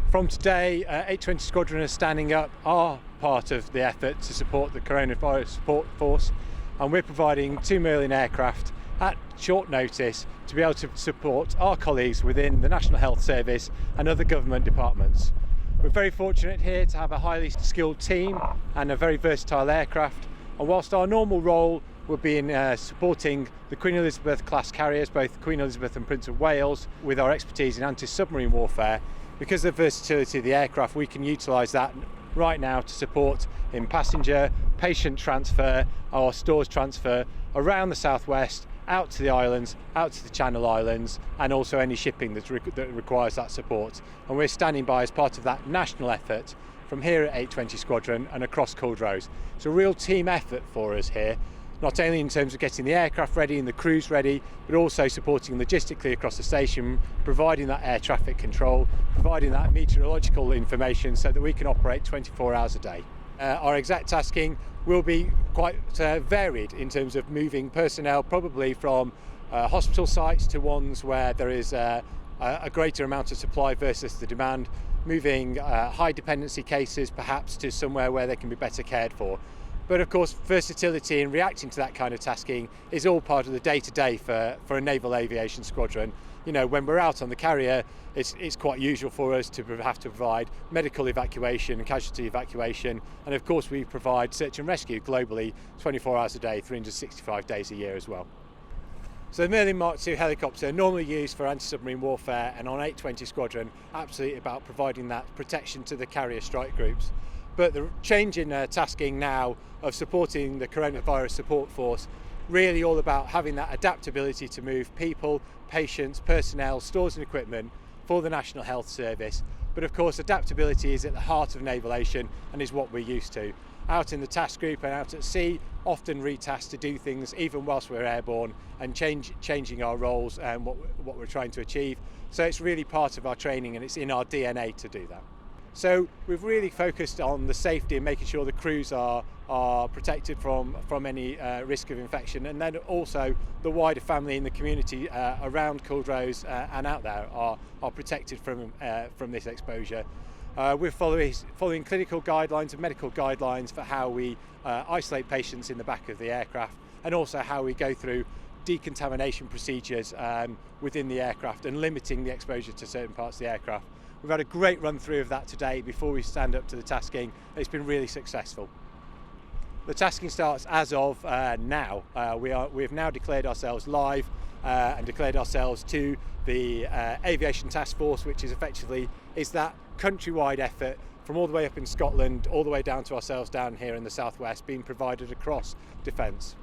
From today, 820 Squadron is standing up our part of the effort to support the Coronavirus Support Force, and we're providing 2 Merlin aircraft at short notice to be able to support our colleagues within the National Health Service and other government departments. We're very fortunate here to have a highly skilled team and a very versatile aircraft, and whilst our normal role will be in supporting the Queen Elizabeth class carriers, both Queen Elizabeth and Prince of Wales, with our expertise in anti-submarine warfare, because of the versatility of the aircraft, we can utilise that right now to support in passenger, patient transfer, our stores transfer around the southwest, out to the islands, out to the Channel Islands, and also any shipping that requires that support. And we're standing by as part of that national effort from here at 820 Squadron and across Culdrose. It's a real team effort for us here, not only in terms of getting the aircraft ready and the crews ready, but also supporting logistically across the station, providing that air traffic control, providing that meteorological information so that we can operate 24 hours a day. Our exact tasking will be quite varied in terms of moving personnel, probably from hospital sites to ones where there is a greater amount of supply versus the demand, moving high dependency cases perhaps to somewhere where they can be better cared for. But of course, versatility in reacting to that kind of tasking is all part of the day-to-day for a naval aviation squadron. You know, when we're out on the carrier, it's quite usual for us to have to provide medical evacuation and casualty evacuation, and of course we provide search and rescue globally 24 hours a day, 365 days a year as well. So the Merlin Mk2 helicopter, normally used for anti-submarine warfare, and on 820 Squadron, absolutely about providing that protection to the carrier strike groups. But the change in tasking now of supporting the Coronavirus Support Force, really all about having that adaptability to move people, patients, personnel, stores and equipment for the National Health Service. But of course, adaptability is at the heart of navalation and is what we're used to. Out in the task group and out at sea, often retasked to do things even whilst we're airborne, and changing our roles and what we're trying to achieve. So it's really part of our training and it's in our DNA to do that. So we've really focused on the safety and making sure the crews are protected from any risk of infection, and then also the wider family in the community around Culdrose and out there are protected from this exposure. We're following clinical guidelines and medical guidelines for how we isolate patients in the back of the aircraft, and also how we go through decontamination procedures within the aircraft and limiting the exposure to certain parts of the aircraft. We've had a great run through of that today before we stand up to the tasking. It's been really successful. The tasking starts as of now. We have now declared ourselves live and declared ourselves to the Aviation Task Force, which is effectively that countrywide effort from all the way up in Scotland, all the way down to ourselves down here in the southwest, being provided across defence.